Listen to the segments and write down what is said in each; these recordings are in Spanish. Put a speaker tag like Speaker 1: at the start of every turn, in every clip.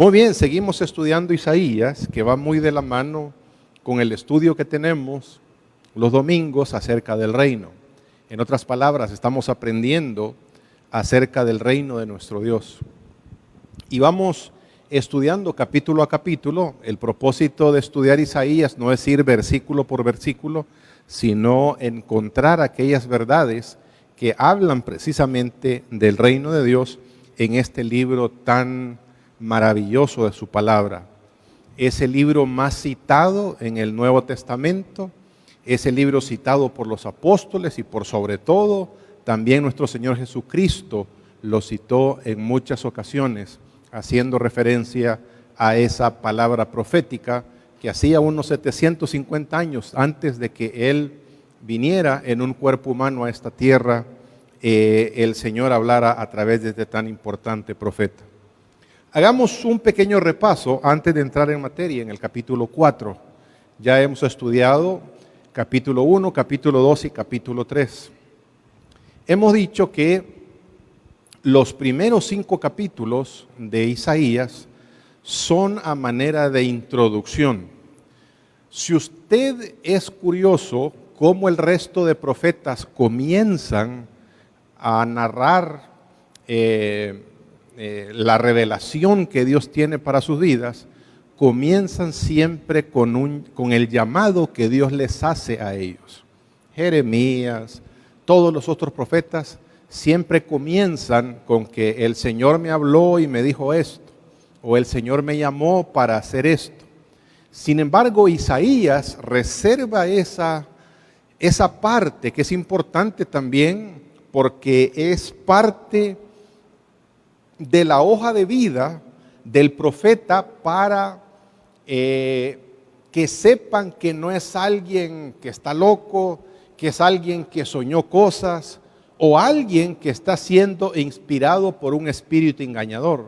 Speaker 1: Muy bien, seguimos estudiando Isaías, que va muy de la mano con el estudio que tenemos los domingos acerca del reino. En otras palabras, estamos aprendiendo acerca del reino de nuestro Dios. Y vamos estudiando capítulo a capítulo. El propósito de estudiar Isaías no es ir versículo por versículo, sino encontrar aquellas verdades que hablan precisamente del reino de Dios en este libro tan maravilloso de su palabra. Es el libro más citado en el Nuevo Testamento, es el libro citado por los apóstoles y por sobre todo también nuestro Señor Jesucristo lo citó en muchas ocasiones, haciendo referencia a esa palabra profética que hacía unos 750 años antes de que Él viniera en un cuerpo humano a esta tierra, el Señor hablara a través de este tan importante profeta. Hagamos un pequeño repaso antes de entrar en materia en el capítulo 4. Ya hemos estudiado capítulo 1, capítulo 2 y capítulo 3. Hemos dicho que los primeros 5 capítulos de Isaías son a manera de introducción. Si usted es curioso cómo el resto de profetas comienzan a narrar la revelación que Dios tiene para sus vidas, comienzan siempre con el llamado que Dios les hace a ellos. Jeremías, todos los otros profetas siempre comienzan con que el Señor me habló y me dijo esto, o el Señor me llamó para hacer esto. Sin embargo, Isaías reserva esa parte que es importante también porque es parte de la hoja de vida del profeta para que sepan que no es alguien que está loco, que es alguien que soñó cosas o alguien que está siendo inspirado por un espíritu engañador,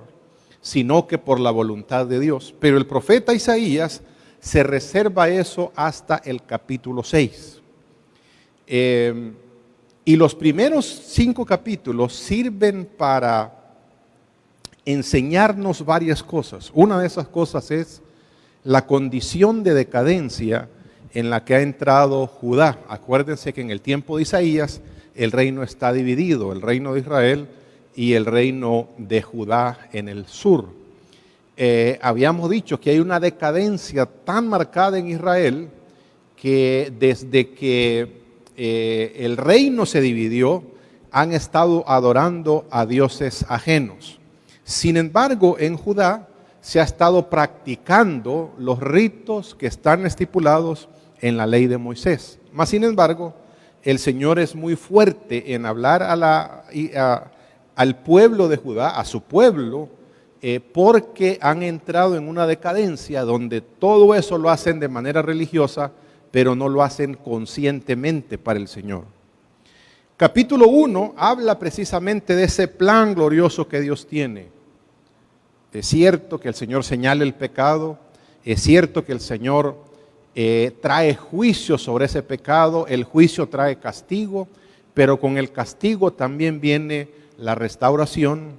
Speaker 1: sino que por la voluntad de Dios. Pero el profeta Isaías se reserva eso hasta el capítulo 6. Y los primeros 5 capítulos sirven para enseñarnos varias cosas. Una de esas cosas es la condición de decadencia en la que ha entrado Judá. Acuérdense que en el tiempo de Isaías el reino está dividido, el reino de Israel y el reino de Judá en el sur. Habíamos dicho que hay una decadencia tan marcada en Israel que desde que el reino se dividió han estado adorando a dioses ajenos. Sin embargo, en Judá se ha estado practicando los ritos que están estipulados en la ley de Moisés. Mas, sin embargo, el Señor es muy fuerte en hablar al pueblo de Judá, a su pueblo, porque han entrado en una decadencia donde todo eso lo hacen de manera religiosa, pero no lo hacen conscientemente para el Señor. Capítulo 1 habla precisamente de ese plan glorioso que Dios tiene. Es cierto que el Señor señala el pecado, es cierto que el Señor trae juicio sobre ese pecado, el juicio trae castigo, pero con el castigo también viene la restauración,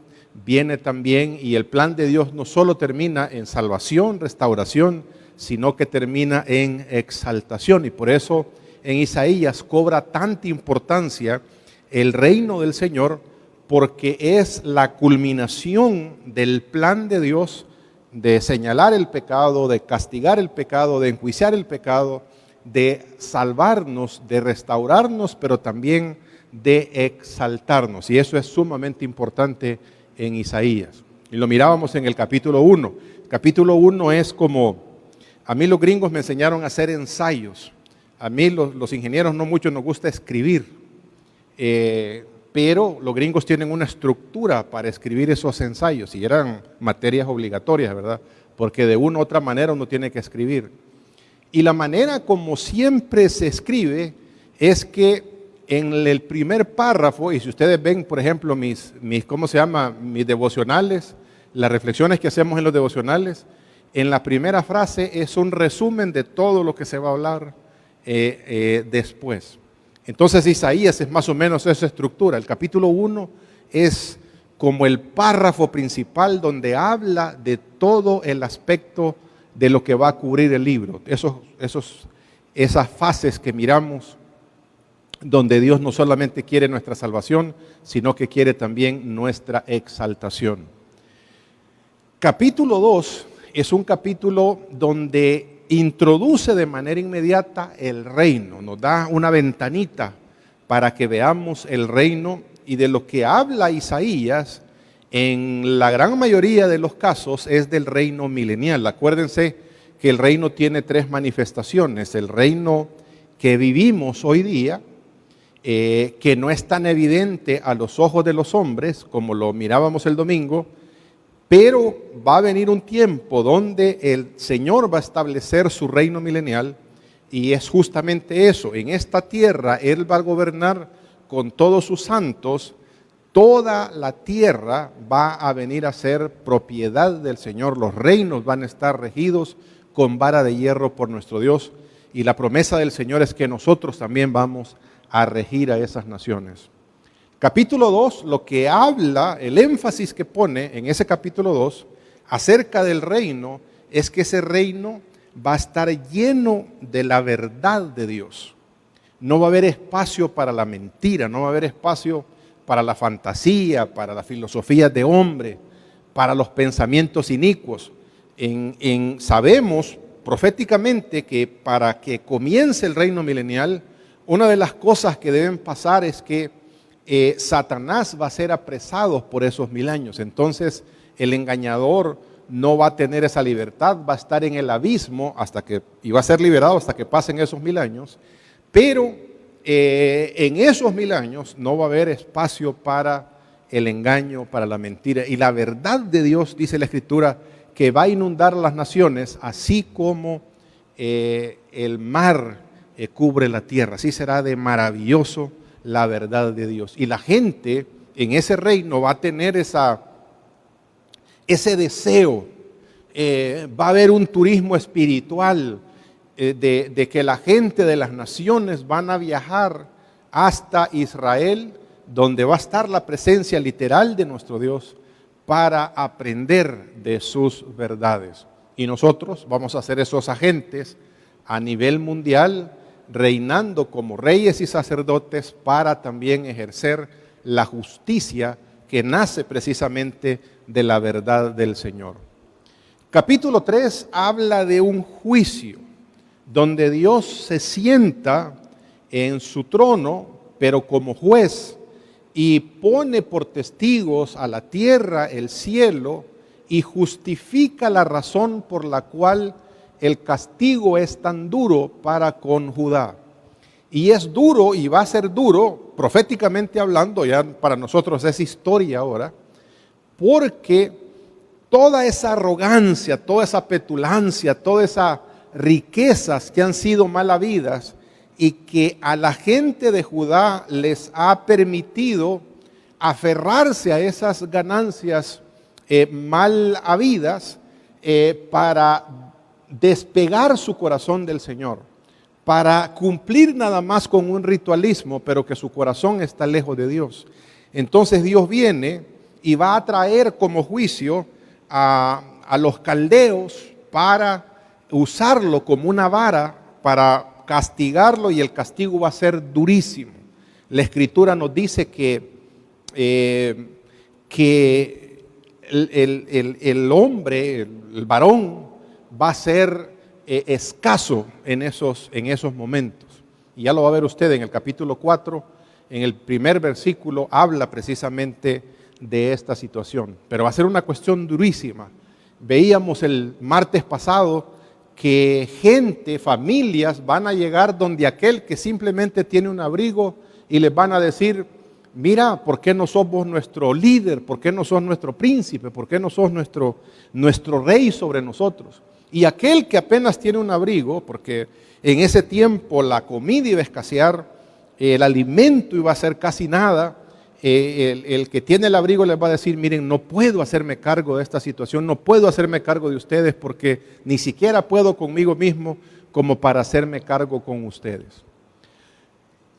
Speaker 1: viene también, y el plan de Dios no solo termina en salvación, restauración, sino que termina en exaltación. Y por eso en Isaías cobra tanta importancia el reino del Señor, porque es la culminación del plan de Dios de señalar el pecado, de castigar el pecado, de enjuiciar el pecado, de salvarnos, de restaurarnos, pero también de exaltarnos. Y eso es sumamente importante en Isaías. Y lo mirábamos en el capítulo 1. Capítulo 1 es como, a mí los gringos me enseñaron a hacer ensayos. A mí los ingenieros no mucho nos gusta escribir. Pero los gringos tienen una estructura para escribir esos ensayos y eran materias obligatorias, ¿verdad? Porque de una u otra manera uno tiene que escribir. Y la manera como siempre se escribe es que en el primer párrafo, y si ustedes ven, por ejemplo, mis devocionales, las reflexiones que hacemos en los devocionales, en la primera frase es un resumen de todo lo que se va a hablar después. Entonces Isaías es más o menos esa estructura. El capítulo 1 es como el párrafo principal donde habla de todo el aspecto de lo que va a cubrir el libro. Esas fases que miramos donde Dios no solamente quiere nuestra salvación, sino que quiere también nuestra exaltación. Capítulo 2 es un capítulo donde introduce de manera inmediata el reino, nos da una ventanita para que veamos el reino, y de lo que habla Isaías en la gran mayoría de los casos es del reino milenial. Acuérdense que el reino tiene tres manifestaciones: el reino que vivimos hoy día, que no es tan evidente a los ojos de los hombres como lo mirábamos el domingo, pero va a venir un tiempo donde el Señor va a establecer su reino milenial, y es justamente eso. En esta tierra Él va a gobernar con todos sus santos. Toda la tierra va a venir a ser propiedad del Señor. Los reinos van a estar regidos con vara de hierro por nuestro Dios, y la promesa del Señor es que nosotros también vamos a regir a esas naciones. Capítulo 2, lo que habla, el énfasis que pone en ese capítulo 2 acerca del reino, es que ese reino va a estar lleno de la verdad de Dios. No va a haber espacio para la mentira, no va a haber espacio para la fantasía, para las filosofías de hombre, para los pensamientos inicuos. Sabemos proféticamente que para que comience el reino milenial, una de las cosas que deben pasar es que Satanás va a ser apresado por esos 1000 años. Entonces el engañador no va a tener esa libertad, va a estar en el abismo y va a ser liberado hasta que pasen esos 1000 años. Pero en esos 1000 años no va a haber espacio para el engaño, para la mentira. Y la verdad de Dios, dice la Escritura, que va a inundar las naciones, así como el mar cubre la tierra. Así será de maravilloso la verdad de Dios. Y la gente en ese reino va a tener ese deseo. Va a haber un turismo espiritual, de que la gente de las naciones van a viajar hasta Israel, donde va a estar la presencia literal de nuestro Dios, para aprender de sus verdades. Y nosotros vamos a ser esos agentes a nivel mundial, reinando como reyes y sacerdotes para también ejercer la justicia que nace precisamente de la verdad del Señor. Capítulo 3 habla de un juicio, donde Dios se sienta en su trono, pero como juez, y pone por testigos a la tierra, el cielo, y justifica la razón por la cual el castigo es tan duro para con Judá. Y es duro, y va a ser duro, proféticamente hablando, ya para nosotros es historia ahora, porque toda esa arrogancia, toda esa petulancia, toda esa riquezas que han sido mal habidas y que a la gente de Judá les ha permitido aferrarse a esas ganancias mal habidas, para despegar su corazón del Señor, para cumplir nada más con un ritualismo, pero que su corazón está lejos de Dios. Entonces Dios viene y va a traer como juicio a los caldeos para usarlo como una vara para castigarlo, y el castigo va a ser durísimo. La Escritura nos dice que el hombre, el varón, va a ser escaso en esos momentos. Y ya lo va a ver usted en el capítulo 4, en el primer versículo, habla precisamente de esta situación. Pero va a ser una cuestión durísima. Veíamos el martes pasado que familias van a llegar donde aquel que simplemente tiene un abrigo, y les van a decir: mira, ¿por qué no sos vos nuestro líder? ¿Por qué no sos nuestro príncipe? ¿Por qué no sos nuestro rey sobre nosotros? Y aquel que apenas tiene un abrigo, porque en ese tiempo la comida iba a escasear, el alimento iba a ser casi nada, el que tiene el abrigo les va a decir: miren, no puedo hacerme cargo de esta situación, no puedo hacerme cargo de ustedes, porque ni siquiera puedo conmigo mismo como para hacerme cargo con ustedes.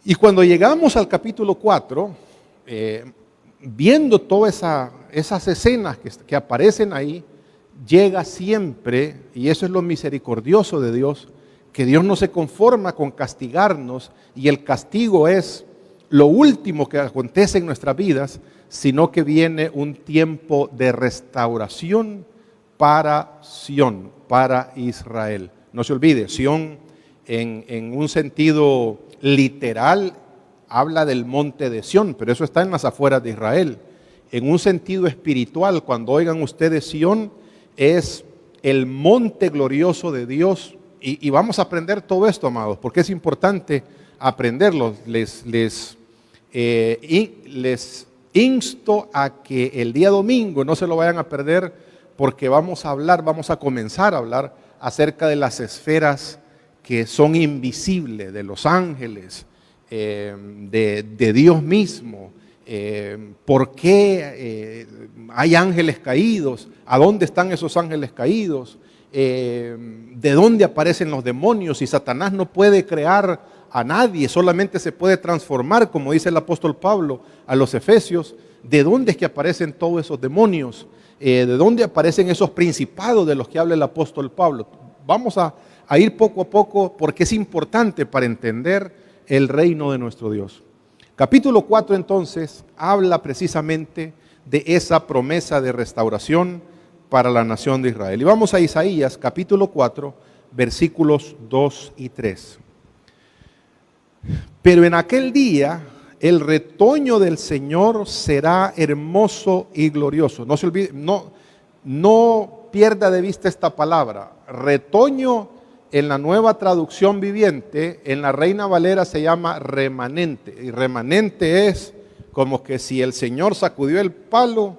Speaker 1: Y cuando llegamos al capítulo 4, viendo todas esas escenas que aparecen ahí, llega siempre, y eso es lo misericordioso de Dios, que Dios no se conforma con castigarnos, y el castigo es lo último que acontece en nuestras vidas, sino que viene un tiempo de restauración para Sión, para Israel. No se olvide, Sión en un sentido literal habla del monte de Sión, pero eso está en las afueras de Israel. En un sentido espiritual, cuando oigan ustedes Sión, es el monte glorioso de Dios. Y vamos a aprender todo esto, amados, porque es importante aprenderlo. Les insto a que el día domingo no se lo vayan a perder, porque vamos a comenzar a hablar acerca de las esferas que son invisibles, de los ángeles, de Dios mismo. ¿Por qué hay ángeles caídos? ¿A dónde están esos ángeles caídos? ¿De dónde aparecen los demonios? Y Satanás no puede crear a nadie, solamente se puede transformar, como dice el apóstol Pablo a los Efesios. ¿De dónde es que aparecen todos esos demonios? ¿De dónde aparecen esos principados de los que habla el apóstol Pablo? Vamos a ir poco a poco, porque es importante para entender el reino de nuestro Dios. Capítulo 4 entonces habla precisamente de esa promesa de restauración para la nación de Israel. Y vamos a Isaías capítulo 4, versículos 2 y 3. Pero en aquel día el retoño del Señor será hermoso y glorioso. No se olvide, no pierda de vista esta palabra. Retoño en la Nueva Traducción Viviente, en la Reina Valera se llama remanente. Y remanente es como que si el Señor sacudió el palo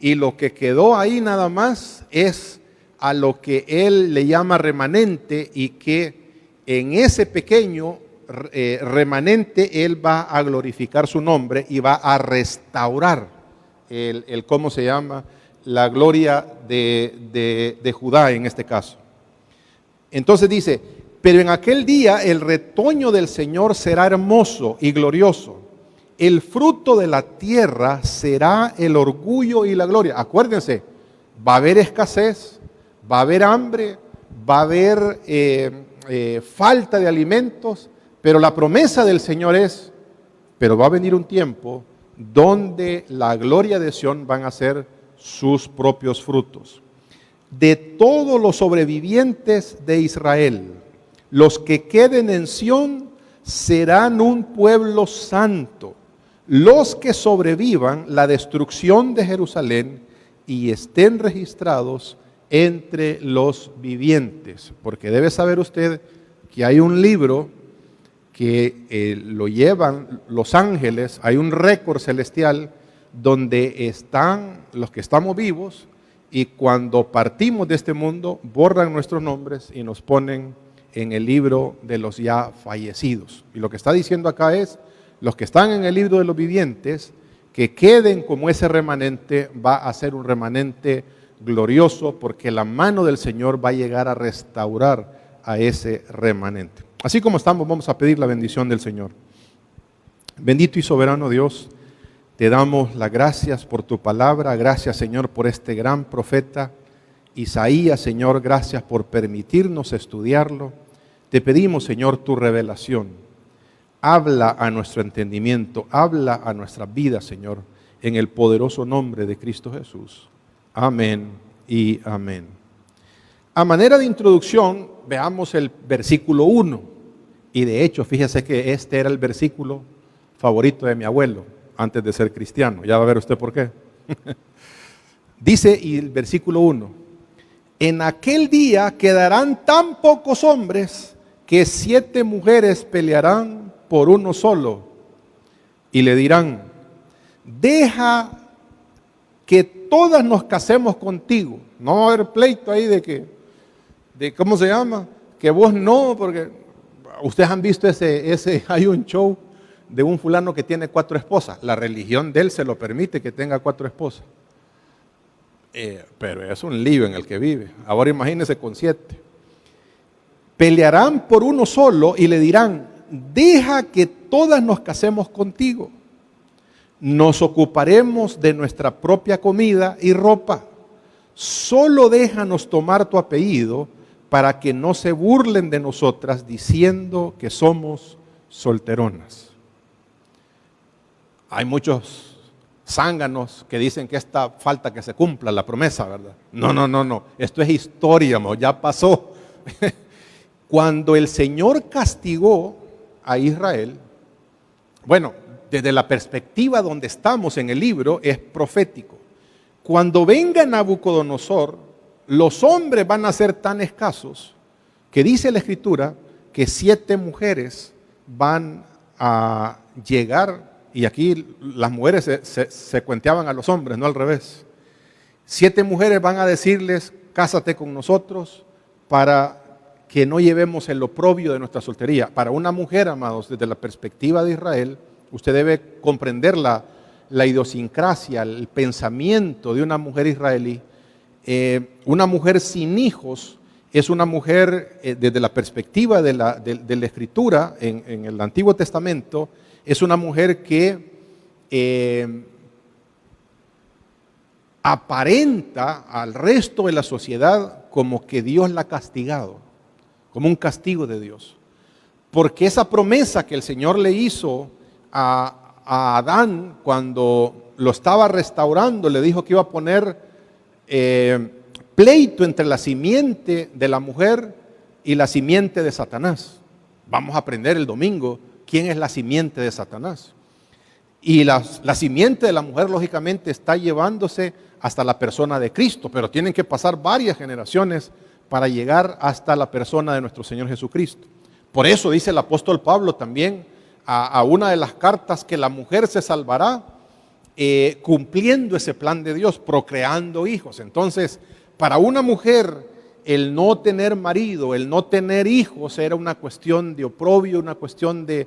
Speaker 1: y lo que quedó ahí nada más es a lo que Él le llama remanente, y que en ese pequeño remanente Él va a glorificar su nombre y va a restaurar ¿cómo se llama? La gloria de Judá en este caso. Entonces dice, pero en aquel día el retoño del Señor será hermoso y glorioso. El fruto de la tierra será el orgullo y la gloria. Acuérdense, va a haber escasez, va a haber hambre, va a haber falta de alimentos, pero la promesa del Señor es, pero va a venir un tiempo donde la gloria de Sión van a ser sus propios frutos. De todos los sobrevivientes de Israel, los que queden en Sión serán un pueblo santo. Los que sobrevivan la destrucción de Jerusalén y estén registrados entre los vivientes. Porque debe saber usted que hay un libro que lo llevan los ángeles, hay un récord celestial donde están los que estamos vivos, y cuando partimos de este mundo borran nuestros nombres y nos ponen en el libro de los ya fallecidos. Y lo que está diciendo acá es, los que están en el libro de los vivientes, que queden como ese remanente, va a ser un remanente glorioso, porque la mano del Señor va a llegar a restaurar a ese remanente. Así como estamos, vamos a pedir la bendición del Señor. Bendito y soberano Dios, te damos las gracias por tu palabra. Gracias, Señor, por este gran profeta Isaías. Señor, gracias por permitirnos estudiarlo. Te pedimos, Señor, tu revelación. Habla a nuestro entendimiento, habla a nuestras vidas, Señor, en el poderoso nombre de Cristo Jesús. Amén y amén. A manera de introducción, veamos el versículo 1. Y de hecho, fíjese que este era el versículo favorito de mi abuelo antes de ser cristiano. Ya va a ver usted por qué. Dice, y el versículo 1, en aquel día quedarán tan pocos hombres que 7 mujeres pelearán por uno solo, y le dirán, deja que todas nos casemos contigo. No va a haber pleito ahí de ¿cómo se llama? Que vos no, porque ustedes han visto hay un show de un fulano que tiene 4 esposas. La religión de él se lo permite que tenga 4 esposas. Pero es un lío en el que vive. Ahora imagínense con 7. Pelearán por uno solo y le dirán, deja que todas nos casemos contigo. nos ocuparemos de nuestra propia comida y ropa. Solo déjanos tomar tu apellido para que no se burlen de nosotras diciendo que somos solteronas. Hay muchos zánganos que dicen que esta falta que se cumpla la promesa, ¿verdad? No. Esto es historia, ya pasó. Cuando el Señor castigó a Israel, bueno, desde la perspectiva donde estamos en el libro, es profético. Cuando venga Nabucodonosor, los hombres van a ser tan escasos que dice la Escritura que 7 mujeres van a llegar, y aquí las mujeres se cuenteaban a los hombres, no al revés. 7 mujeres van a decirles, cásate con nosotros para que no llevemos el oprobio de nuestra soltería. Para una mujer, amados, desde la perspectiva de Israel, usted debe comprender la idiosincrasia, el pensamiento de una mujer israelí. Una mujer sin hijos es una mujer, desde la perspectiva de la Escritura, en el Antiguo Testamento, es una mujer que aparenta al resto de la sociedad como que Dios la ha castigado, como un castigo de Dios. Porque esa promesa que el Señor le hizo a Adán cuando lo estaba restaurando, le dijo que iba a poner pleito entre la simiente de la mujer y la simiente de Satanás. Vamos a aprender el domingo quién es la simiente de Satanás. Y la simiente de la mujer, lógicamente, está llevándose hasta la persona de Cristo, pero tienen que pasar varias generaciones para llegar hasta la persona de nuestro Señor Jesucristo. Por eso dice el apóstol Pablo también a una de las cartas que la mujer se salvará cumpliendo ese plan de Dios, procreando hijos. Entonces, para una mujer, el no tener marido, el no tener hijos era una cuestión de oprobio, una cuestión de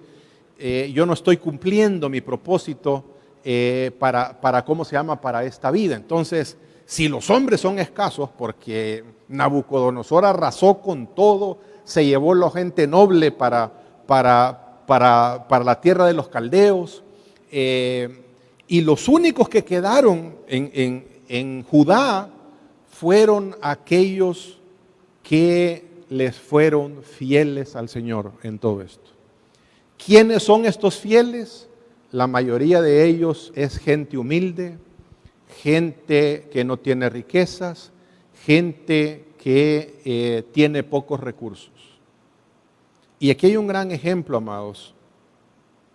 Speaker 1: yo no estoy cumpliendo mi propósito para ¿cómo se llama? Para esta vida. Entonces, si los hombres son escasos, porque Nabucodonosor arrasó con todo, se llevó la gente noble para la tierra de los caldeos, y los únicos que quedaron en Judá fueron aquellos que les fueron fieles al Señor en todo esto. ¿Quiénes son estos fieles? La mayoría de ellos es gente humilde, gente que no tiene riquezas, gente que tiene pocos recursos. Y aquí hay un gran ejemplo, amados,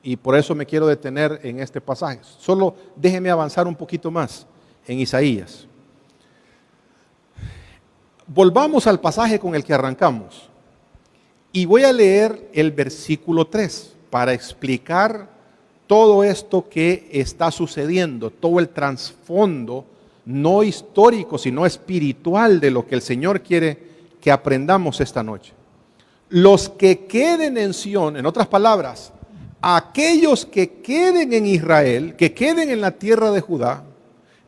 Speaker 1: y por eso me quiero detener en este pasaje. Solo déjenme avanzar un poquito más en Isaías. Volvamos al pasaje con el que arrancamos. Y voy a leer el versículo 3 para explicar todo esto que está sucediendo, todo el trasfondo, no histórico, sino espiritual de lo que el Señor quiere que aprendamos esta noche. Los que queden en Sión, en otras palabras, aquellos que queden en Israel, que queden en la tierra de Judá,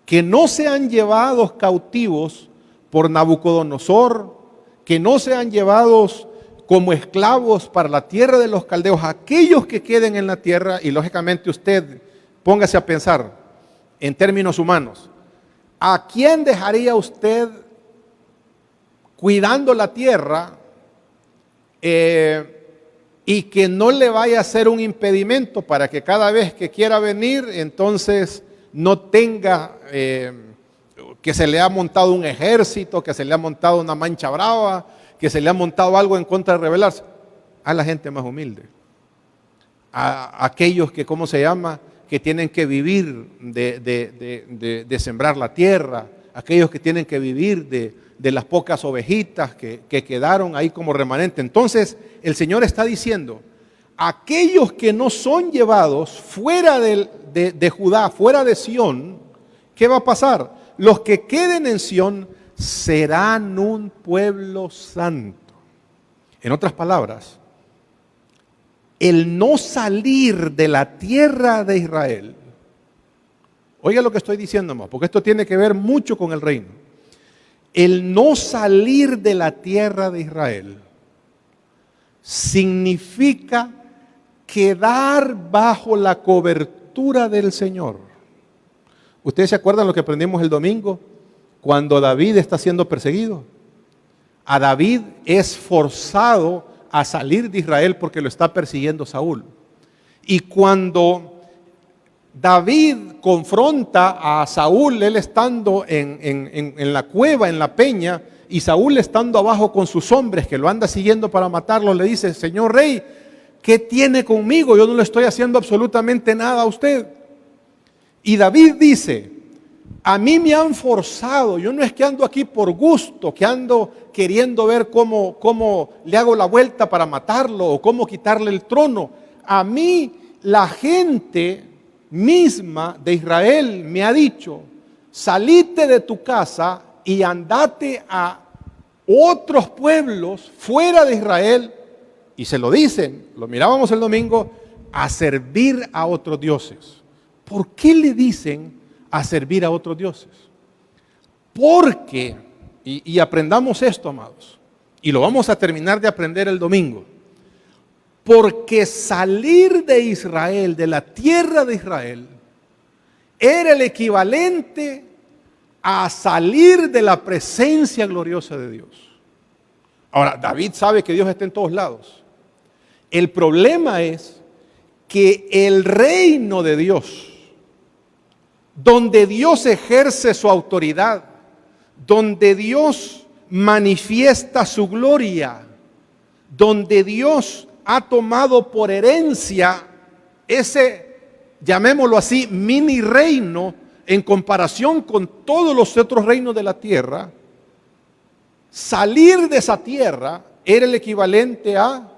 Speaker 1: que no sean llevados cautivos por Nabucodonosor, que no sean llevados como esclavos para la tierra de los caldeos, aquellos que queden en la tierra, y lógicamente usted póngase a pensar en términos humanos, ¿a quién dejaría usted cuidando la tierra y que no le vaya a ser un impedimento para que cada vez que quiera venir, entonces no tenga que se le ha montado un ejército, que se le ha montado una mancha brava, que se le ha montado algo en contra de rebelarse? A la gente más humilde, a aquellos que, ¿cómo se llama?, que tienen que vivir de sembrar la tierra, aquellos que tienen que vivir de las pocas ovejitas que quedaron ahí como remanente. Entonces el Señor está diciendo, aquellos que no son llevados fuera de Judá, fuera de Sión, ¿qué va a pasar? Los que queden en Sión serán un pueblo santo. En otras palabras, el no salir de la tierra de Israel, oiga lo que estoy diciendo, más, porque esto tiene que ver mucho con el reino. El no salir de la tierra de Israel significa quedar bajo la cobertura altura del Señor. ¿Ustedes se acuerdan lo que aprendimos el domingo? Cuando David está siendo perseguido. A David es forzado a salir de Israel porque lo está persiguiendo Saúl. Y cuando David confronta a Saúl, él estando en la cueva, en la peña, y Saúl estando abajo con sus hombres que lo anda siguiendo para matarlo, le dice: Señor rey, ¿qué tiene conmigo? Yo no le estoy haciendo absolutamente nada a usted. Y David dice: a mí me han forzado, yo no es que ando aquí por gusto, que ando queriendo ver cómo le hago la vuelta para matarlo o cómo quitarle el trono. A mí la gente misma de Israel me ha dicho: salite de tu casa y andate a otros pueblos fuera de Israel, y se lo dicen, lo mirábamos el domingo, a servir a otros dioses. ¿Por qué le dicen a servir a otros dioses? Porque, y aprendamos esto, amados, y lo vamos a terminar de aprender el domingo, porque salir de Israel, de la tierra de Israel, era el equivalente a salir de la presencia gloriosa de Dios. Ahora, David sabe que Dios está en todos lados. El problema es que el reino de Dios, donde Dios ejerce su autoridad, donde Dios manifiesta su gloria, donde Dios ha tomado por herencia ese, llamémoslo así, mini reino en comparación con todos los otros reinos de la tierra, salir de esa tierra era el equivalente a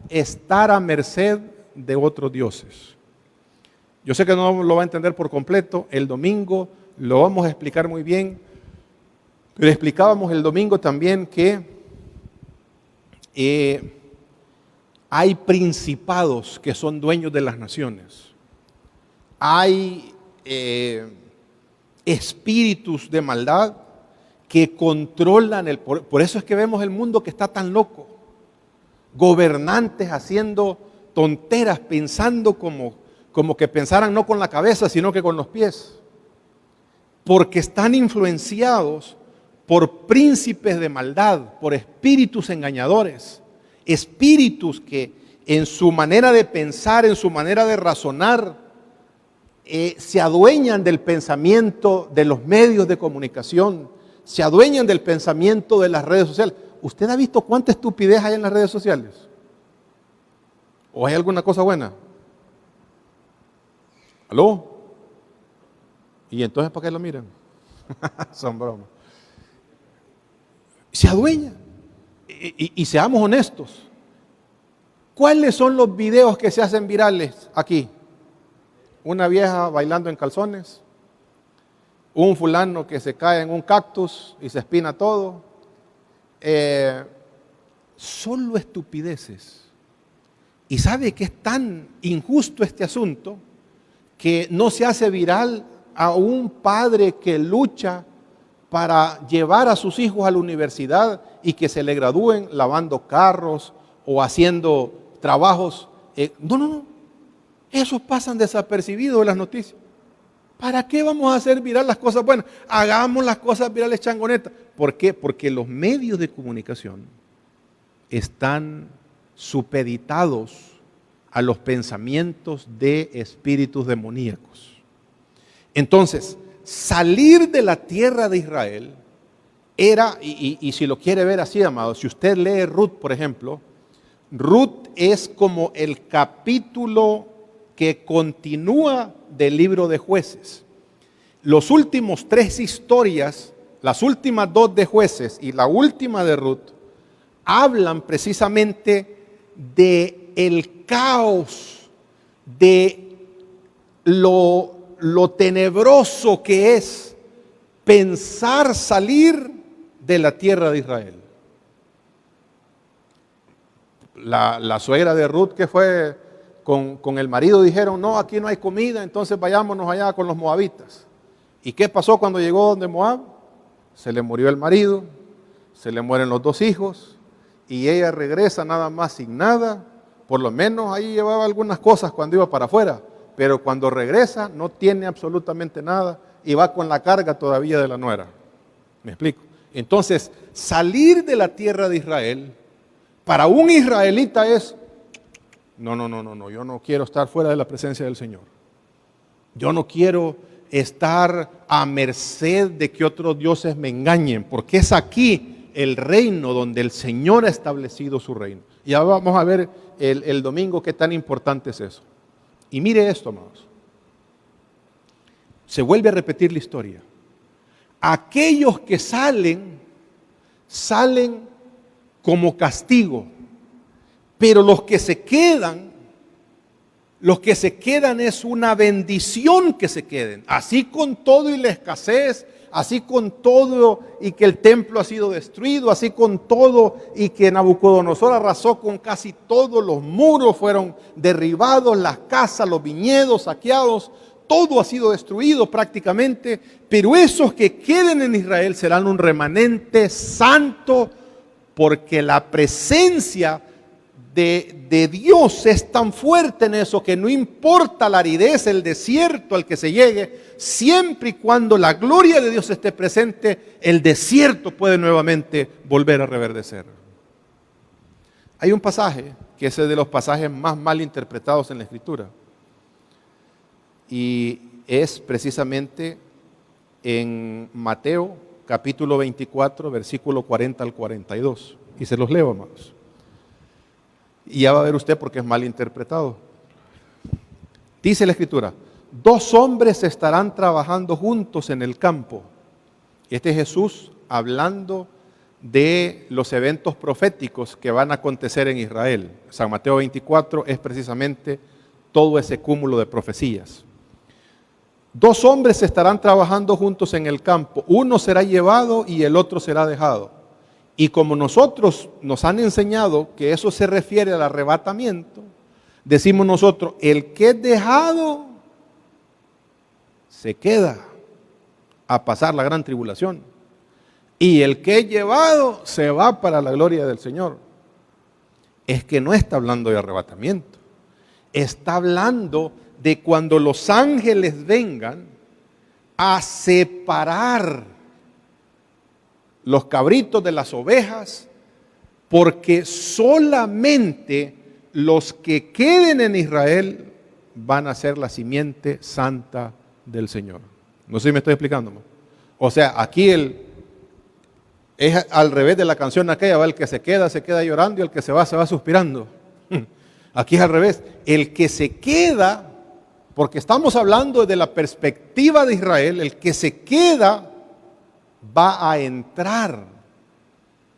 Speaker 1: estar a merced de otros dioses. Yo sé que no lo va a entender por completo, el domingo lo vamos a explicar muy bien, pero explicábamos el domingo también que hay principados que son dueños de las naciones, hay espíritus de maldad que controlan por eso es que vemos el mundo que está tan loco, gobernantes haciendo tonteras, pensando como que pensaran no con la cabeza, sino que con los pies, porque están influenciados por príncipes de maldad, por espíritus engañadores, espíritus que en su manera de pensar, en su manera de razonar, se adueñan del pensamiento de los medios de comunicación, se adueñan del pensamiento de las redes sociales. ¿Usted ha visto cuánta estupidez hay en las redes sociales? ¿O hay alguna cosa buena? ¿Aló? ¿Y entonces para qué lo miran? Son bromas. Se adueña. Y seamos honestos. ¿Cuáles son los videos que se hacen virales aquí? Una vieja bailando en calzones, un fulano que se cae en un cactus y se espina todo. Solo estupideces. Y sabe que es tan injusto este asunto que no se hace viral a un padre que lucha para llevar a sus hijos a la universidad y que se le gradúen lavando carros o haciendo trabajos. No. Esos pasan desapercibidos en las noticias. ¿Para qué vamos a hacer viral las cosas buenas? Hagamos las cosas virales changonetas. ¿Por qué? Porque los medios de comunicación están supeditados a los pensamientos de espíritus demoníacos. Entonces, salir de la tierra de Israel era, y si lo quiere ver así, amado, si usted lee Ruth, por ejemplo, Ruth es como el capítulo que continúa del libro de Jueces. Los últimos 3 historias, las últimas 2 de Jueces y la última de Ruth, hablan precisamente de el caos, de lo tenebroso que es pensar salir de la tierra de Israel. La suegra de Ruth, que fue con el marido, dijeron: no, aquí no hay comida, entonces vayámonos allá con los moabitas. ¿Y qué pasó cuando llegó donde Moab? Se le murió el marido, se le mueren los 2 hijos, y ella regresa nada más sin nada. Por lo menos ahí llevaba algunas cosas cuando iba para afuera, pero cuando regresa no tiene absolutamente nada y va con la carga todavía de la nuera. ¿Me explico? Entonces, salir de la tierra de Israel para un israelita es, no, yo no quiero estar fuera de la presencia del Señor. Yo no quiero estar a merced de que otros dioses me engañen, porque es aquí el reino donde el Señor ha establecido su reino. Y ahora vamos a ver el domingo qué tan importante es eso. Y mire esto, amados. Se vuelve a repetir la historia. Aquellos que salen como castigo, pero los que se quedan es una bendición que se queden. Así con todo y la escasez, así con todo y que el templo ha sido destruido, así con todo y que Nabucodonosor arrasó con casi todos los muros, fueron derribados, las casas, los viñedos saqueados, todo ha sido destruido prácticamente, pero esos que queden en Israel serán un remanente santo, porque la presencia de Dios es tan fuerte en eso que no importa la aridez, el desierto al que se llegue, siempre y cuando la gloria de Dios esté presente, el desierto puede nuevamente volver a reverdecer. Hay un pasaje que es de los pasajes más mal interpretados en la Escritura, y es precisamente en Mateo capítulo 24, versículo 40 al 42. Y se los leo, amados. Y ya va a ver usted por qué es mal interpretado. Dice la Escritura: 2 hombres estarán trabajando juntos en el campo. Este es Jesús hablando de los eventos proféticos que van a acontecer en Israel. San Mateo 24 es precisamente todo ese cúmulo de profecías. 2 hombres estarán trabajando juntos en el campo, uno será llevado y el otro será dejado. Y como nosotros nos han enseñado que eso se refiere al arrebatamiento, decimos nosotros, el que es dejado se queda a pasar la gran tribulación, y el que es llevado se va para la gloria del Señor. Es que no está hablando de arrebatamiento, está hablando de cuando los ángeles vengan a separar los cabritos de las ovejas, porque solamente los que queden en Israel van a ser la simiente santa del Señor. No sé si me estoy explicando. O sea, aquí es al revés de la canción aquella, ¿va? El que se queda llorando, y el que se va suspirando. Aquí es al revés. El que se queda, porque estamos hablando de la perspectiva de Israel, el que se queda va a entrar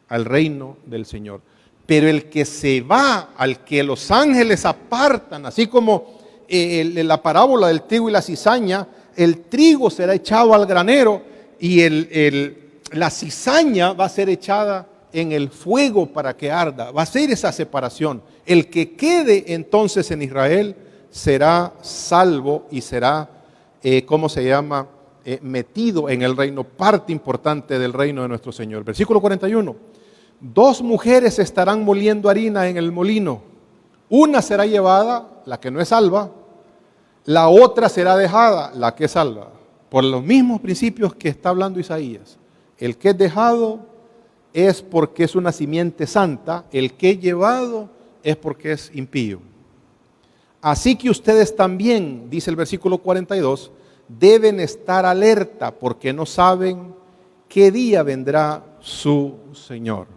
Speaker 1: al reino del Señor. Pero el que se va, al que los ángeles apartan, así como la parábola del trigo y la cizaña, el trigo será echado al granero y la cizaña va a ser echada en el fuego para que arda. Va a ser esa separación. El que quede entonces en Israel será salvo y será, metido en el reino, parte importante del reino de nuestro Señor. Versículo 41. 2 mujeres estarán moliendo harina en el molino. Una será llevada, la que no es salva, la otra será dejada, la que es salva. Por los mismos principios que está hablando Isaías. El que es dejado es porque es una simiente santa, el que es llevado es porque es impío. Así que ustedes también, dice el versículo 42, deben estar alerta porque no saben qué día vendrá su Señor.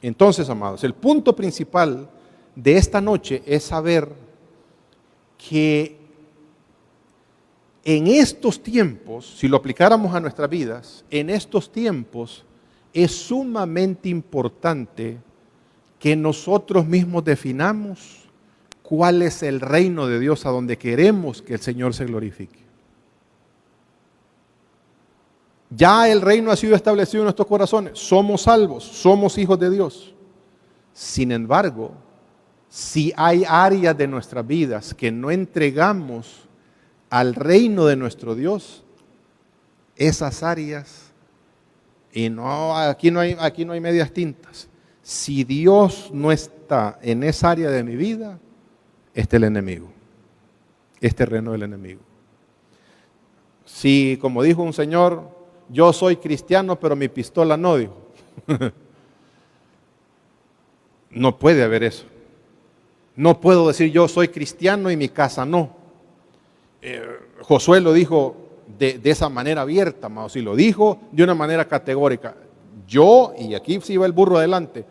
Speaker 1: Entonces, amados, el punto principal de esta noche es saber que en estos tiempos, si lo aplicáramos a nuestras vidas, en estos tiempos es sumamente importante que nosotros mismos definamos cuál es el reino de Dios a donde queremos que el Señor se glorifique. Ya el reino ha sido establecido en nuestros corazones, somos salvos, somos hijos de Dios. Sin embargo, si hay áreas de nuestras vidas que no entregamos al reino de nuestro Dios, esas áreas, y no, aquí no hay medias tintas. Si Dios no está en esa área de mi vida, está el enemigo. es terreno del enemigo. Si, como dijo un señor, yo soy cristiano, pero mi pistola no, dijo. No puede haber eso. No puedo decir yo soy cristiano y mi casa no. Josué lo dijo de esa manera abierta, amados, y lo dijo de una manera categórica. Yo, y aquí sí va el burro adelante,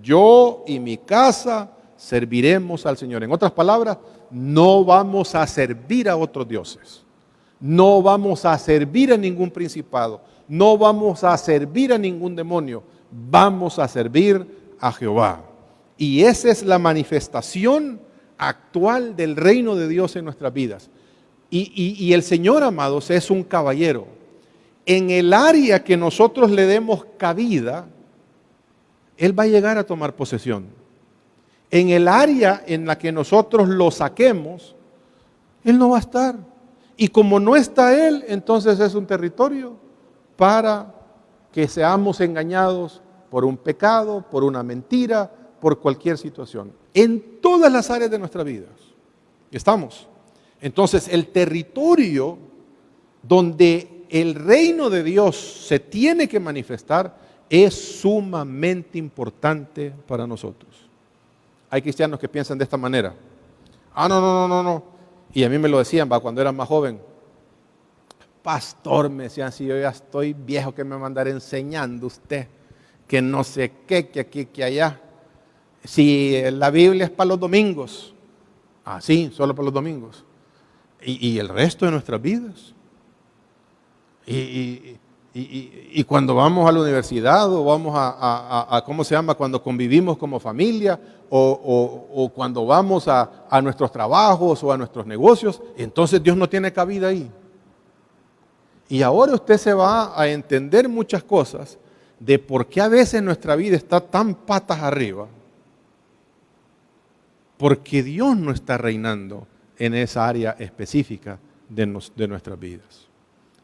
Speaker 1: yo y mi casa serviremos al Señor. En otras palabras, no vamos a servir a otros dioses. No vamos a servir a ningún principado. No vamos a servir a ningún demonio. Vamos a servir a Jehová. Y esa es la manifestación actual del reino de Dios en nuestras vidas. Y el Señor, amados, es un caballero. En el área que nosotros le demos cabida, Él va a llegar a tomar posesión. En el área en la que nosotros lo saquemos, Él no va a estar. Y como no está Él, entonces es un territorio para que seamos engañados por un pecado, por una mentira, por cualquier situación. En todas las áreas de nuestra vida. ¿Estamos? Entonces, el territorio donde el reino de Dios se tiene que manifestar es sumamente importante para nosotros. Hay cristianos que piensan de esta manera. No. Y a mí me lo decían cuando era más joven. Pastor, me decían, si yo ya estoy viejo, que me mandaré enseñando usted, que no sé qué, que aquí, que allá. Si la Biblia es para los domingos. Sí, solo para los domingos. Y el resto de nuestras vidas. Y cuando vamos a la universidad o vamos a ¿cómo se llama? Cuando convivimos como familia o cuando vamos a nuestros trabajos o a nuestros negocios, entonces Dios no tiene cabida ahí. Y ahora usted se va a entender muchas cosas de por qué a veces nuestra vida está tan patas arriba. Porque Dios no está reinando en esa área específica de nuestras vidas.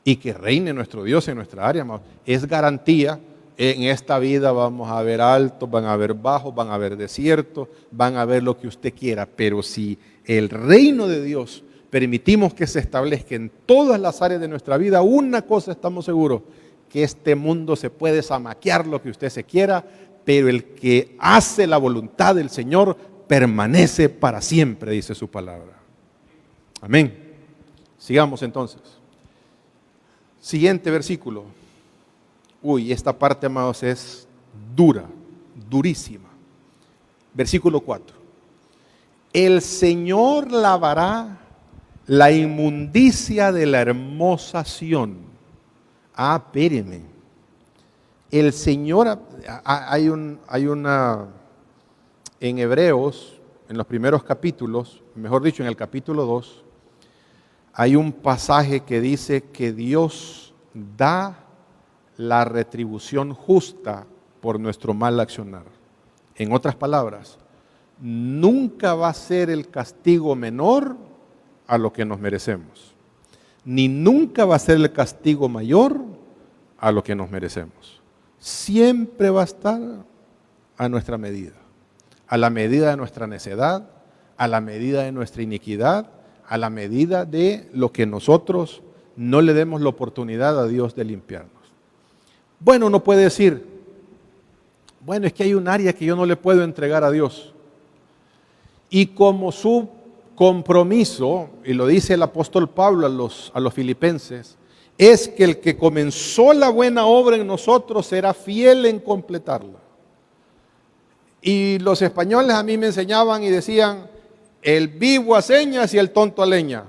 Speaker 1: Y que reine nuestro Dios en nuestra área, es garantía. En esta vida vamos a ver altos, van a haber bajos, van a haber desiertos, van a ver lo que usted quiera. Pero si el reino de Dios permitimos que se establezca en todas las áreas de nuestra vida, una cosa estamos seguros, que este mundo se puede zamaquear lo que usted se quiera, pero el que hace la voluntad del Señor permanece para siempre, dice su palabra. Amén. Sigamos entonces. Siguiente versículo. Esta parte, amados, es dura, durísima. Versículo 4. El Señor lavará la inmundicia de la hermosa Sión. Espéreme. El Señor, hay una, en Hebreos, en los primeros capítulos, mejor dicho, en el capítulo 2, hay un pasaje que dice que Dios da la retribución justa por nuestro mal accionar. En otras palabras, nunca va a ser el castigo menor a lo que nos merecemos, ni nunca va a ser el castigo mayor a lo que nos merecemos. Siempre va a estar a nuestra medida, a la medida de nuestra necedad, a la medida de nuestra iniquidad, a la medida de lo que nosotros no le demos la oportunidad a Dios de limpiarnos. Bueno, uno puede decir, bueno, es que hay un área que yo no le puedo entregar a Dios. Y como su compromiso, y lo dice el apóstol Pablo a los filipenses, es que el que comenzó la buena obra en nosotros será fiel en completarla. Y los españoles a mí me enseñaban y decían, el vivo a señas y el tonto a leña.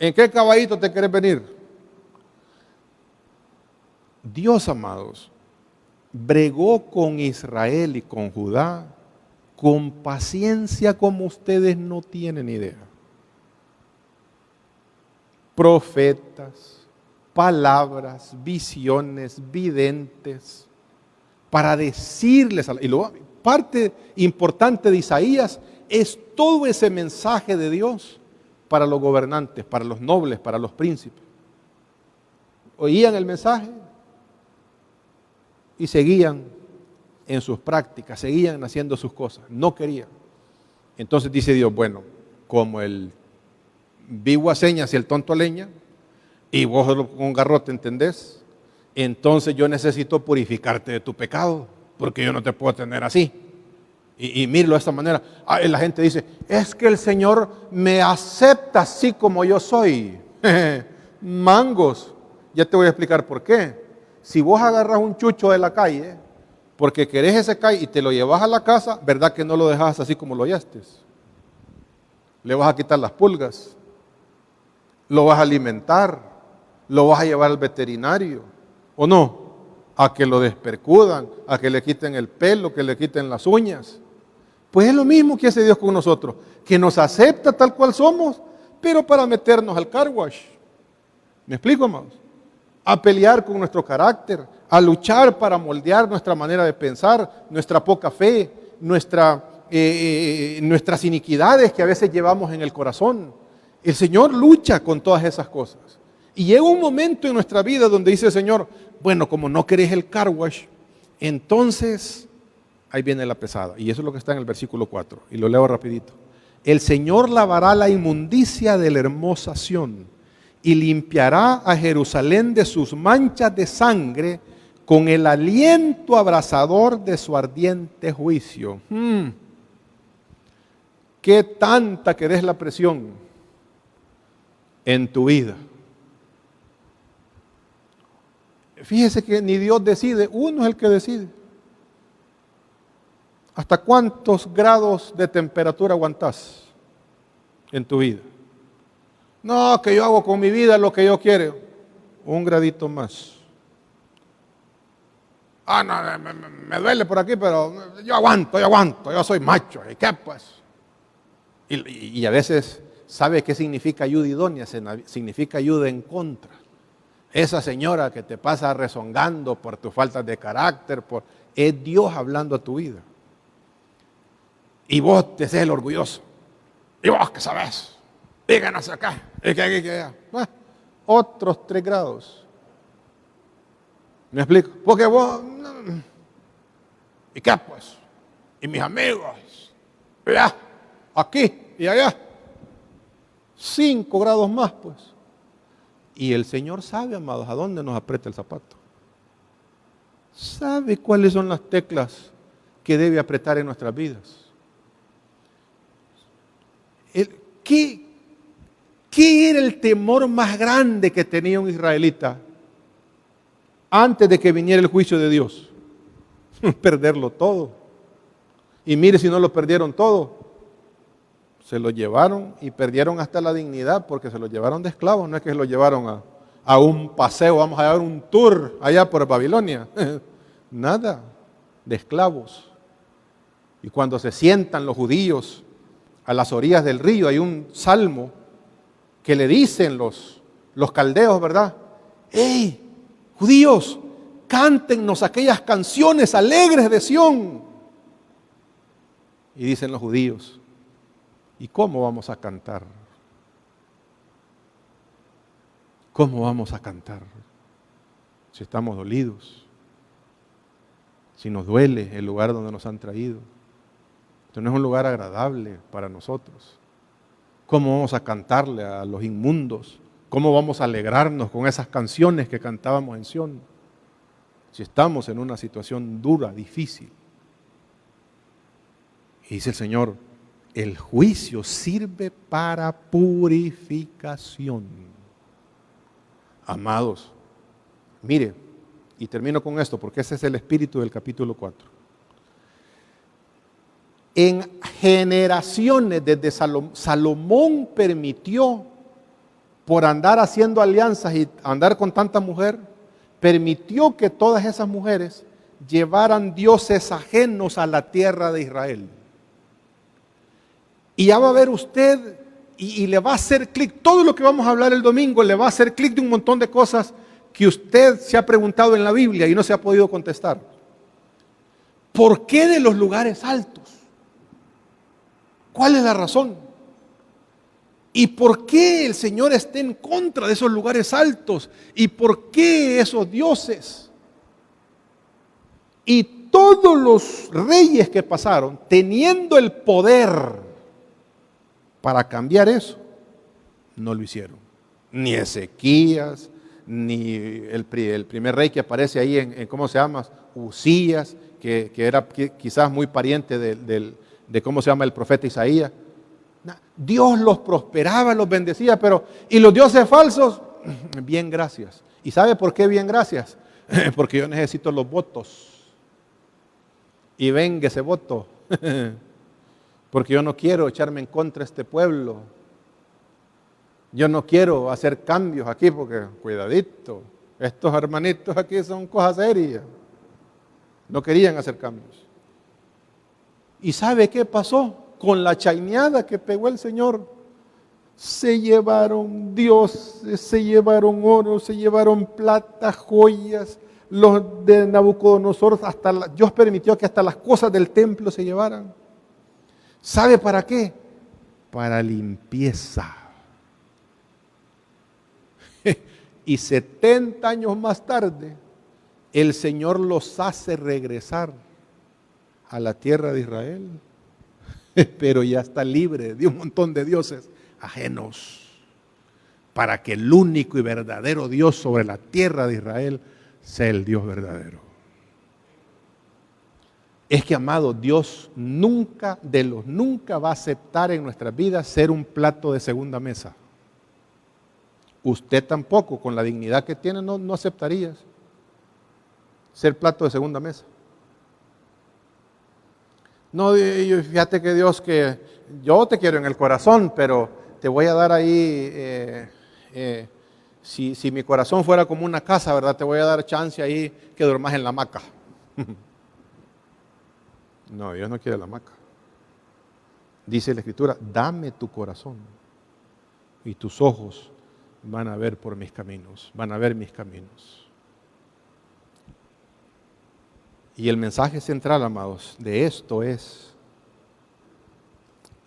Speaker 1: ¿En qué caballito te querés venir? Dios, amados, bregó con Israel y con Judá con paciencia como ustedes no tienen idea. Profetas, palabras, visiones, videntes, para decirles, y parte importante de Isaías es todo ese mensaje de Dios para los gobernantes, para los nobles, para los príncipes. Oían el mensaje y seguían en sus prácticas, seguían haciendo sus cosas, no querían. Entonces dice Dios, bueno, como el vivo a señas y el tonto a leña, y vos con un garrote entendés, entonces yo necesito purificarte de tu pecado, porque yo no te puedo tener así. Y míralo de esta manera. La gente dice, es que el Señor me acepta así como yo soy. Mangos. Ya te voy a explicar por qué. Si vos agarras un chucho de la calle, porque querés ese calle y te lo llevas a la casa, ¿verdad que no lo dejas así como lo hallaste? Le vas a quitar las pulgas, lo vas a alimentar, lo vas a llevar al veterinario, ¿o no? A que lo despercudan, a que le quiten el pelo, que le quiten las uñas. Pues es lo mismo que hace Dios con nosotros, que nos acepta tal cual somos, pero para meternos al car wash. ¿Me explico, amados? A pelear con nuestro carácter, a luchar para moldear nuestra manera de pensar, nuestra poca fe, nuestras iniquidades que a veces llevamos en el corazón. El Señor lucha con todas esas cosas. Y llega un momento en nuestra vida donde dice el Señor, bueno, como no querés el car wash, entonces ahí viene la pesada. Y eso es lo que está en el versículo 4. Y lo leo rapidito. El Señor lavará la inmundicia de la hermosa Sión y limpiará a Jerusalén de sus manchas de sangre con el aliento abrasador de su ardiente juicio. ¿Qué tanta querés la presión en tu vida? Fíjese que ni Dios decide, uno es el que decide. ¿Hasta cuántos grados de temperatura aguantás en tu vida? No, que yo hago con mi vida lo que yo quiero. Un gradito más. No, me duele por aquí, pero yo aguanto, yo soy macho. ¿Y qué pues? Y a veces, ¿sabe qué significa ayuda idónea? Significa ayuda en contra. Esa señora que te pasa rezongando por tu falta de carácter, es Dios hablando a tu vida. Y vos te seas el orgulloso. Y vos que sabés, díganos acá, y que aquí, que allá. Otros 3 grados. ¿Me explico? Porque vos, ¿y qué pues? Y mis amigos, allá, aquí y allá. 5 grados más pues. Y el Señor sabe, amados, a dónde nos aprieta el zapato. Sabe cuáles son las teclas que debe apretar en nuestras vidas. ¿Qué era el temor más grande que tenía un israelita antes de que viniera el juicio de Dios? Perderlo todo. Y mire si no lo perdieron todo. Se lo llevaron y perdieron hasta la dignidad porque se lo llevaron de esclavos. No es que se lo llevaron a un paseo, vamos a dar un tour allá por Babilonia. Nada, de esclavos. Y cuando se sientan los judíos a las orillas del río, hay un salmo que le dicen los caldeos, ¿verdad? ¡Hey, judíos, cántennos aquellas canciones alegres de Sión! Y dicen los judíos, ¿y cómo vamos a cantar? ¿Cómo vamos a cantar? Si estamos dolidos, si nos duele el lugar donde nos han traído. Esto no es un lugar agradable para nosotros. ¿Cómo vamos a cantarle a los inmundos? ¿Cómo vamos a alegrarnos con esas canciones que cantábamos en Sión? Si estamos en una situación dura, difícil. Y dice el Señor, el juicio sirve para purificación. Amados, mire, y termino con esto porque ese es el espíritu del capítulo 4. En generaciones desde Salomón permitió, por andar haciendo alianzas y andar con tanta mujer, permitió que todas esas mujeres llevaran dioses ajenos a la tierra de Israel. Y ya va a ver usted, y le va a hacer clic, todo lo que vamos a hablar el domingo, le va a hacer clic de un montón de cosas que usted se ha preguntado en la Biblia y no se ha podido contestar. ¿Por qué de los lugares altos? ¿Cuál es la razón? ¿Y por qué el Señor está en contra de esos lugares altos? ¿Y por qué esos dioses? Y todos los reyes que pasaron, teniendo el poder para cambiar eso, No lo hicieron. Ni Ezequías, ni el primer rey que aparece ahí en ¿cómo se llama? Usías, que era quizás muy pariente de ¿cómo se llama? El profeta Isaías. Dios los prosperaba, los bendecía, pero ¿y los dioses falsos? Bien, gracias. ¿Y sabe por qué bien, gracias? Porque yo necesito los votos. Y venga ese voto. Porque yo no quiero echarme en contra de este pueblo. Yo no quiero hacer cambios aquí porque, cuidadito, estos hermanitos aquí son cosas serias. No querían hacer cambios. ¿Y sabe qué pasó? Con la chaineada que pegó el Señor, se llevaron dioses, se llevaron oro, se llevaron plata, joyas, los de Nabucodonosor, Dios permitió que hasta las cosas del templo se llevaran. ¿Sabe para qué? Para limpieza. Y 70 años más tarde, el Señor los hace regresar a la tierra de Israel, pero ya está libre de un montón de dioses ajenos, para que el único y verdadero Dios sobre la tierra de Israel sea el Dios verdadero. Es que, amado, Dios nunca va a aceptar en nuestras vidas ser un plato de segunda mesa. Usted tampoco, con la dignidad que tiene, no aceptaría ser plato de segunda mesa. No, fíjate que Dios, que yo te quiero en el corazón, pero te voy a dar ahí, si mi corazón fuera como una casa, ¿verdad? Te voy a dar chance ahí que duermas en la hamaca. No, Dios no quiere la hamaca. Dice la Escritura, dame tu corazón y tus ojos van a ver por mis caminos, van a ver mis caminos. Y el mensaje central, amados, de esto es,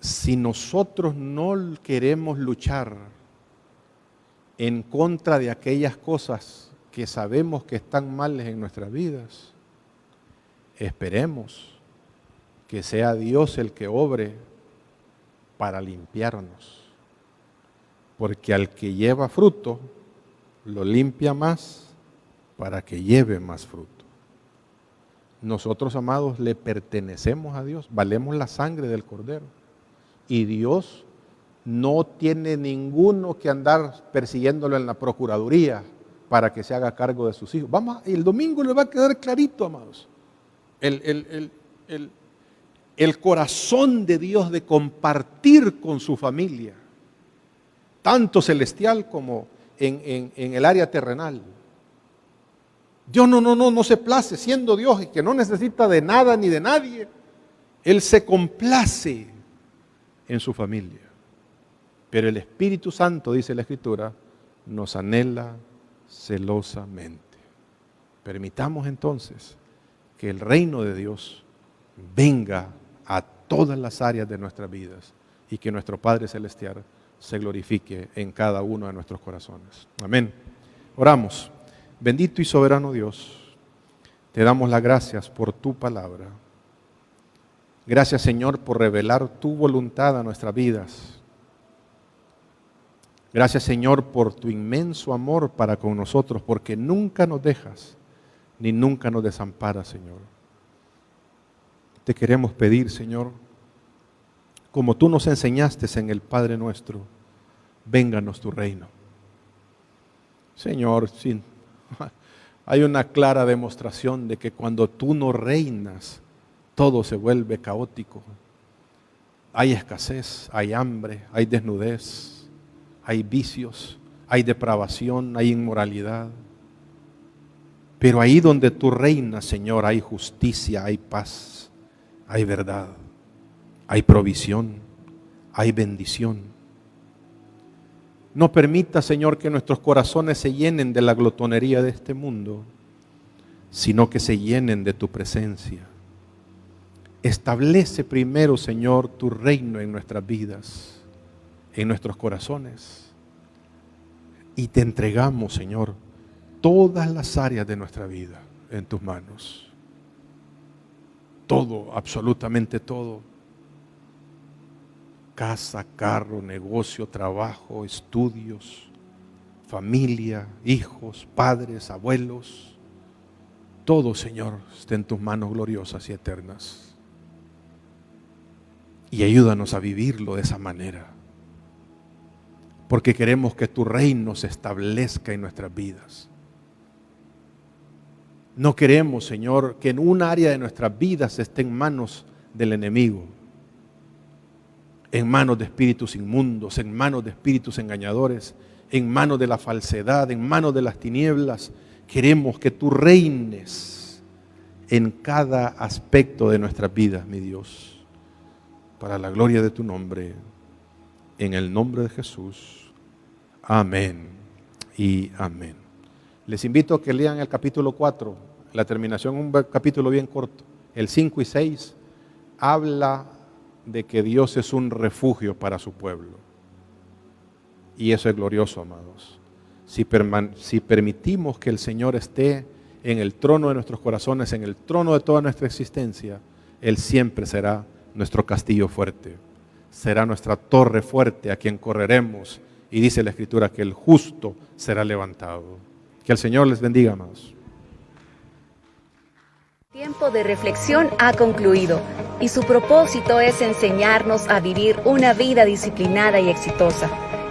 Speaker 1: si nosotros no queremos luchar en contra de aquellas cosas que sabemos que están mal en nuestras vidas, esperemos que sea Dios el que obre para limpiarnos. Porque al que lleva fruto, lo limpia más para que lleve más fruto. Nosotros, amados, le pertenecemos a Dios, valemos la sangre del Cordero. Y Dios no tiene ninguno que andar persiguiéndolo en la Procuraduría para que se haga cargo de sus hijos. El domingo le va a quedar clarito, amados. El corazón de Dios de compartir con su familia, tanto celestial como en el área terrenal. Dios no se place, siendo Dios y que no necesita de nada ni de nadie, Él se complace en su familia. Pero el Espíritu Santo, dice la Escritura, nos anhela celosamente. Permitamos entonces que el reino de Dios venga a todas las áreas de nuestras vidas y que nuestro Padre Celestial se glorifique en cada uno de nuestros corazones. Amén. Oramos. Bendito y soberano Dios, te damos las gracias por tu palabra. Gracias, Señor, por revelar tu voluntad a nuestras vidas. Gracias, Señor, por tu inmenso amor para con nosotros, porque nunca nos dejas ni nunca nos desamparas, Señor. Te queremos pedir, Señor, como tú nos enseñaste en el Padre Nuestro, vénganos tu reino. Señor, hay una clara demostración de que cuando tú no reinas, todo se vuelve caótico. Hay escasez, hay hambre, hay desnudez, hay vicios, hay depravación, hay inmoralidad. Pero ahí donde tú reinas, Señor, hay justicia, hay paz, hay verdad, hay provisión, hay bendición. No permita, Señor, que nuestros corazones se llenen de la glotonería de este mundo, sino que se llenen de tu presencia. Establece primero, Señor, tu reino en nuestras vidas, en nuestros corazones. Y te entregamos, Señor, todas las áreas de nuestra vida en tus manos. Todo, absolutamente todo. casa, carro, negocio, trabajo, estudios, familia, hijos, padres, abuelos. Todo, Señor, esté en tus manos gloriosas y eternas. Y ayúdanos a vivirlo de esa manera. Porque queremos que tu reino se establezca en nuestras vidas. No queremos, Señor, que en un área de nuestras vidas esté en manos del enemigo, en manos de espíritus inmundos, en manos de espíritus engañadores, en manos de la falsedad, en manos de las tinieblas. Queremos que tú reines en cada aspecto de nuestras vidas, mi Dios, para la gloria de tu nombre, en el nombre de Jesús. Amén y amén. Les invito a que lean el capítulo 4, la terminación, un capítulo bien corto. El 5 y 6 habla de que Dios es un refugio para su pueblo. Y eso es glorioso, amados. Si permitimos que el Señor esté en el trono de nuestros corazones, en el trono de toda nuestra existencia, Él siempre será nuestro castillo fuerte, será nuestra torre fuerte a quien correremos. Y dice la Escritura que el justo será levantado. Que el Señor les bendiga, amados.
Speaker 2: Tiempo de reflexión ha concluido y su propósito es enseñarnos a vivir una vida disciplinada y exitosa,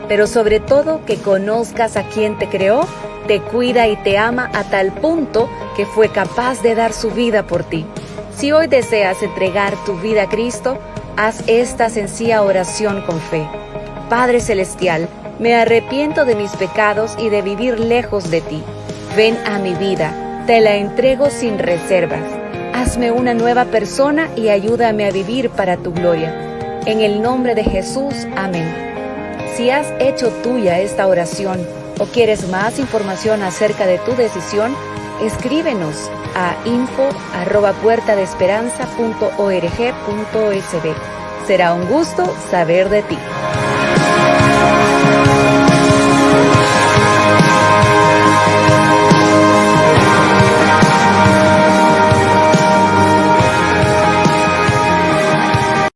Speaker 2: pero sobre todo que conozcas a quien te creó, te cuida y te ama a tal punto que fue capaz de dar su vida por ti. Si hoy deseas entregar tu vida a Cristo, haz esta sencilla oración con fe. Padre Celestial, me arrepiento de mis pecados y de vivir lejos de ti. Ven a mi vida, te la entrego sin reservas. Hazme una nueva persona y ayúdame a vivir para tu gloria. En el nombre de Jesús, amén. Si has hecho tuya esta oración o quieres más información acerca de tu decisión, escríbenos a info@puertadesperanza.org.sb. Será un gusto saber de ti.